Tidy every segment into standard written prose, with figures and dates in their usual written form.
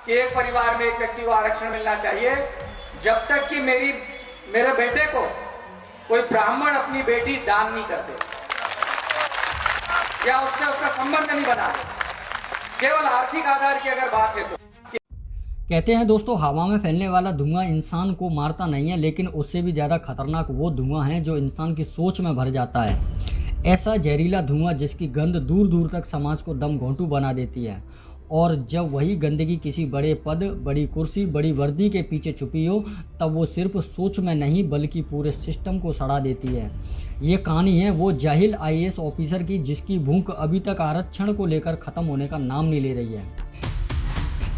कि एक परिवार में एक व्यक्ति को आरक्षण मिलना चाहिए जब तक कि मेरे बेटे को कोई ब्राह्मण अपनी बेटी दान नहीं करते या उससे उसका संबंध नहीं बना। केवल आर्थिक आधार की अगर बात है तो कहते हैं दोस्तों, हवा में फैलने वाला धुआं इंसान को मारता नहीं है, लेकिन उससे भी ज़्यादा खतरनाक वो धुआं है जो इंसान की सोच में भर जाता है। ऐसा जहरीला धुआं जिसकी गंध दूर दूर तक समाज को दम घोंटू बना देती है, और जब वही गंदगी किसी बड़े पद, बड़ी कुर्सी, बड़ी वर्दी के पीछे छुपी हो, तब वो सिर्फ सोच में नहीं बल्कि पूरे सिस्टम को सड़ा देती है। ये कहानी है वो जाहिल IAS ऑफिसर की जिसकी भूख अभी तक आरक्षण को लेकर ख़त्म होने का नाम नहीं ले रही है।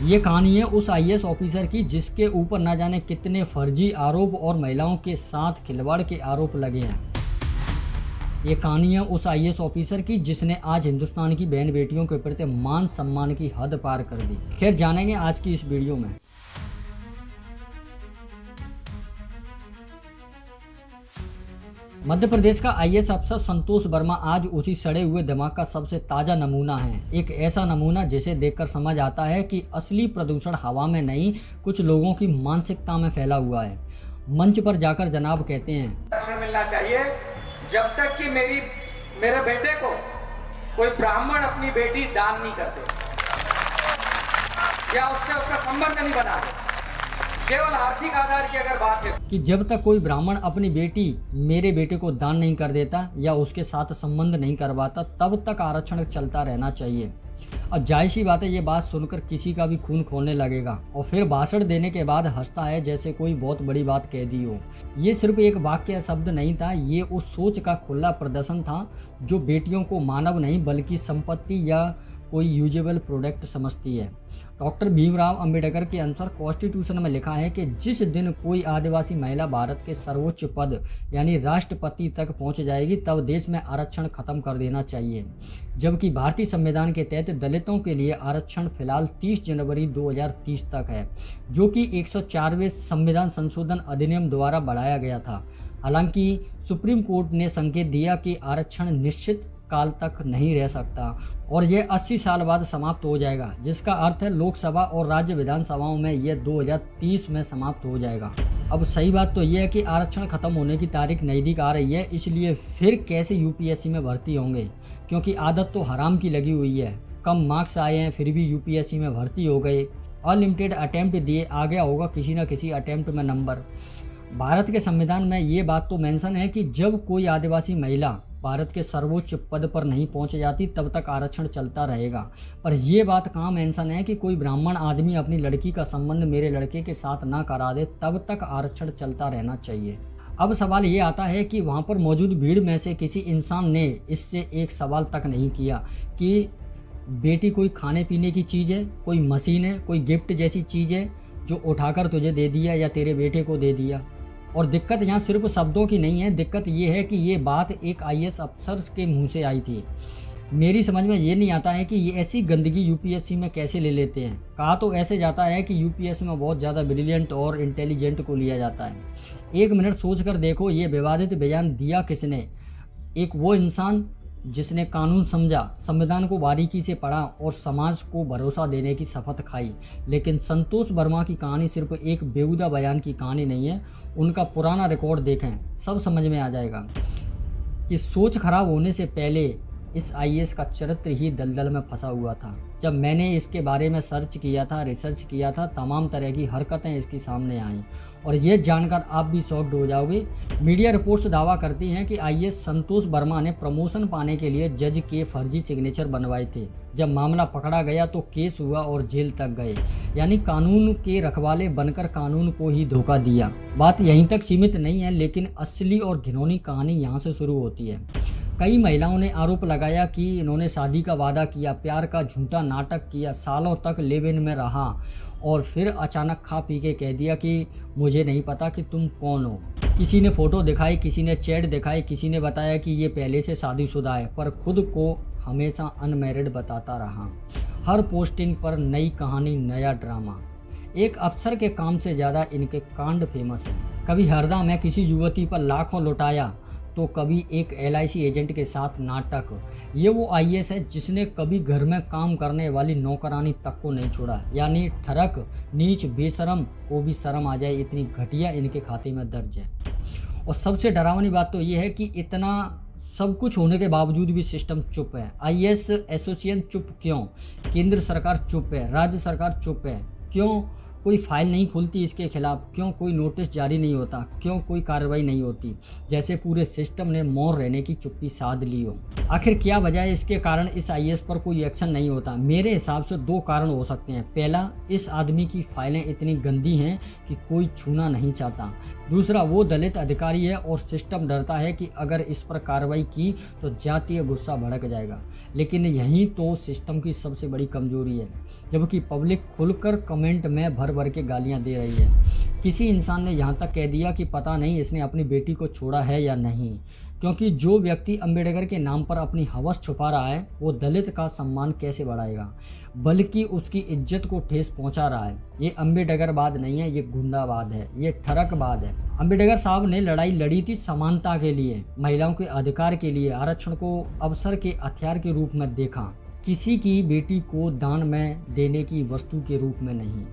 ये कहानी है उस IAS ऑफिसर की जिसके ऊपर न जाने कितने फर्जी आरोप और महिलाओं के साथ खिलवाड़ के आरोप लगे हैं। ये कहानी है उस IAS ऑफिसर की जिसने आज हिंदुस्तान की बहन बेटियों के प्रति मान सम्मान की हद पार कर दी। खैर, जानेंगे आज की इस वीडियो में। मध्य प्रदेश का IAS अफसर संतोष वर्मा आज उसी सड़े हुए दिमाग का सबसे ताज़ा नमूना है। एक ऐसा नमूना जिसे देखकर समझ आता है कि असली प्रदूषण हवा में नहीं, कुछ लोगों की मानसिकता में फैला हुआ है। मंच पर जाकर जनाब कहते हैं, आरक्षण मिलना चाहिए जब तक कि मेरे बेटे को कोई ब्राह्मण अपनी बेटी दान नहीं करते या उससे उसका संबंध नहीं बना। केवल आर्थिक आधार की अगर बात है कि जब तक कोई ब्राह्मण अपनी बेटी मेरे बेटे को दान नहीं कर देता या उसके साथ संबंध नहीं करवाता, तब तक आरक्षण चलता रहना चाहिए। अब जाहिर सी बात है, ये बात सुनकर किसी का भी खून खौलने लगेगा और फिर भाषण देने के बाद हंसता है जैसे कोई बहुत बड़ी बात कह दी हो। ये सिर्फ एक वाक्य या शब्द नहीं था, ये उस सोच का खुला प्रदर्शन था जो बेटियों को मानव नहीं बल्कि संपत्ति या कोई यूजेबल प्रोडक्ट समझती है। डॉक्टर भीमराव अंबेडकर के अनुसार कॉन्स्टिट्यूशन में लिखा है कि जिस दिन कोई आदिवासी महिला भारत के सर्वोच्च पद यानी राष्ट्रपति तक पहुंच जाएगी, तब देश में आरक्षण खत्म कर देना चाहिए। जबकि भारतीय संविधान के तहत दलितों के लिए आरक्षण फिलहाल 30 जनवरी 2030 तक है, जो कि 104वें संविधान संशोधन अधिनियम द्वारा बढ़ाया गया था। हालांकि सुप्रीम कोर्ट ने संकेत दिया कि आरक्षण निश्चित काल तक नहीं रह सकता और यह 80 साल बाद समाप्त हो जाएगा, जिसका अर्थ है लोकसभा और राज्य विधानसभाओं में यह 2030 में समाप्त हो जाएगा। अब सही बात तो यह है कि आरक्षण खत्म होने की तारीख नज़दीक आ रही है, इसलिए फिर कैसे UPSC में भर्ती होंगे, क्योंकि आदत तो हराम की लगी हुई है। कम मार्क्स आए हैं फिर भी UPSC में भर्ती हो गए, अनलिमिटेड अटैम्प्ट दिए, आ गया होगा किसी न किसी अटैम्प्ट में नंबर। भारत के संविधान में ये बात तो मेंशन है कि जब कोई आदिवासी महिला भारत के सर्वोच्च पद पर नहीं पहुंच जाती तब तक आरक्षण चलता रहेगा, पर यह बात कहाँ मेंशन है कि कोई ब्राह्मण आदमी अपनी लड़की का संबंध मेरे लड़के के साथ ना करा दे तब तक आरक्षण चलता रहना चाहिए। अब सवाल ये आता है कि वहाँ पर मौजूद भीड़ में से किसी इंसान ने इससे एक सवाल तक नहीं किया कि बेटी कोई खाने पीने की चीज़ है, कोई मशीन है, कोई गिफ्ट जैसी चीज़ है जो उठाकर तुझे दे दिया या तेरे बेटे को दे दिया। और दिक्कत यहाँ सिर्फ शब्दों की नहीं है, दिक्कत ये है कि ये बात एक IAS अफसर के मुंह से आई थी। मेरी समझ में ये नहीं आता है कि ये ऐसी गंदगी UPSC में कैसे ले लेते हैं। कहा तो ऐसे जाता है कि UPSC में बहुत ज़्यादा ब्रिलियंट और इंटेलिजेंट को लिया जाता है। एक मिनट सोच कर देखो, ये विवादित बयान दिया किसने? एक वो इंसान जिसने कानून समझा, संविधान को बारीकी से पढ़ा और समाज को भरोसा देने की शपथ खाई। लेकिन संतोष वर्मा की कहानी सिर्फ एक बेहुदा बयान की कहानी नहीं है। उनका पुराना रिकॉर्ड देखें, सब समझ में आ जाएगा कि सोच खराब होने से पहले इस IAS का चरित्र ही दलदल में फंसा हुआ था। जब मैंने इसके बारे में सर्च किया था, रिसर्च किया था, तमाम तरह की हरकतें इसके सामने आईं और ये जानकर आप भी शॉक्ड हो जाओगे। मीडिया रिपोर्ट्स दावा करती हैं कि IAS संतोष वर्मा ने प्रमोशन पाने के लिए जज के फर्जी सिग्नेचर बनवाए थे। जब मामला पकड़ा गया तो केस हुआ और जेल तक गए, यानी कानून के रखवाले बनकर कानून को ही धोखा दिया। बात यहीं तक सीमित नहीं है, लेकिन असली और घिनौनी कहानी यहाँ से शुरू होती है। कई महिलाओं ने आरोप लगाया कि इन्होंने शादी का वादा किया, प्यार का झूठा नाटक किया, सालों तक लिव इन में रहा और फिर अचानक खा पी के कह दिया कि मुझे नहीं पता कि तुम कौन हो। किसी ने फ़ोटो दिखाई, किसी ने चैट दिखाई, किसी ने बताया कि ये पहले से शादीशुदा है, पर खुद को हमेशा अनमैरिड बताता रहा। हर पोस्टिंग पर नई कहानी, नया ड्रामा। एक अफसर के काम से ज़्यादा इनके कांड फेमस हैं। कभी हरदा में किसी युवती पर लाखों लुटाया तो कभी एक LIC एजेंट के साथ नाटक। ये वो IAS है जिसने कभी घर में काम करने वाली नौकरानी तक को नहीं छोड़ा, यानी ठरक नीच बेशरम को भी शर्म आ जाए, इतनी घटिया इनके खाते में दर्ज है। और सबसे डरावनी बात तो ये है कि इतना सब कुछ होने के बावजूद भी सिस्टम चुप है। IAS एसोसिएशन चुप क्यों? केंद्र सरकार चुप है, राज्य सरकार चुप है, क्यों कोई फाइल नहीं खुलती इसके खिलाफ? क्यों कोई नोटिस जारी नहीं होता? क्यों कोई कार्रवाई नहीं होती? जैसे पूरे सिस्टम ने मौन रहने की चुप्पी साध ली हो। आखिर क्या वजह है इसके कारण इस IAS पर कोई एक्शन नहीं होता? मेरे हिसाब से 2 कारण हो सकते हैं। पहला, इस आदमी की फाइलें इतनी गंदी हैं कि कोई छूना नहीं चाहता। दूसरा, वो दलित अधिकारी है और सिस्टम डरता है कि अगर इस पर कार्रवाई की तो जातीय गुस्सा भड़क जाएगा। लेकिन यही तो सिस्टम की सबसे बड़ी कमजोरी है, जबकि पब्लिक खुलकर कमेंट में भर भर के गालियां दे रही है। किसी इंसान ने यहाँ तक कह दिया कि पता नहीं इसने अपनी बेटी को छोड़ा है या नहीं, क्योंकि जो व्यक्ति अम्बेडकर के नाम पर अपनी हवस छुपा रहा है वो दलित का सम्मान कैसे बढ़ाएगा, बल्कि उसकी इज्जत को ठेस पहुंचा रहा है। ये अम्बेडकरवाद नहीं है, ये गुंडावाद है, ये ठरकवाद है। अम्बेडकर साहब ने लड़ाई लड़ी थी समानता के लिए, महिलाओं के अधिकार के लिए, आरक्षण को अवसर के हथियार के रूप में देखा, किसी की बेटी को दान में देने की वस्तु के रूप में नहीं।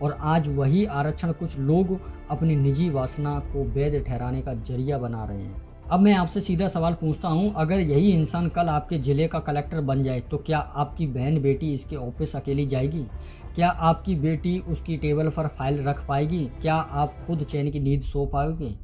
और आज वही आरक्षण कुछ लोग अपनी निजी वासना को वैध ठहराने का जरिया बना रहे हैं। अब मैं आपसे सीधा सवाल पूछता हूं, अगर यही इंसान कल आपके ज़िले का कलेक्टर बन जाए तो क्या आपकी बहन बेटी इसके ऑफिस अकेली जाएगी? क्या आपकी बेटी उसकी टेबल पर फाइल रख पाएगी? क्या आप खुद चैन की नींद सो पाओगे?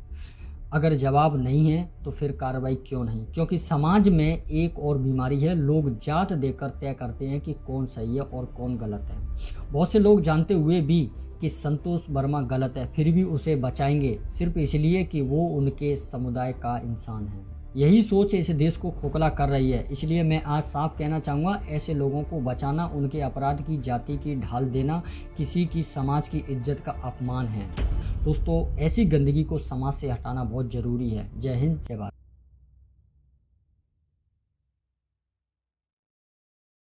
अगर जवाब नहीं है तो फिर कार्रवाई क्यों नहीं? क्योंकि समाज में एक और बीमारी है, लोग जात देकर तय करते हैं कि कौन सही है और कौन गलत है। बहुत से लोग जानते हुए भी कि संतोष वर्मा गलत है फिर भी उसे बचाएंगे, सिर्फ इसलिए कि वो उनके समुदाय का इंसान है। यही सोच इस देश को खोखला कर रही है। इसलिए मैं आज साफ कहना चाहूँगा, ऐसे लोगों को बचाना, उनके अपराध की जाति की ढाल देना किसी की समाज की इज्जत का अपमान है। दोस्तों, ऐसी गंदगी को समाज से हटाना बहुत ज़रूरी है। जय हिंद, जय भारत।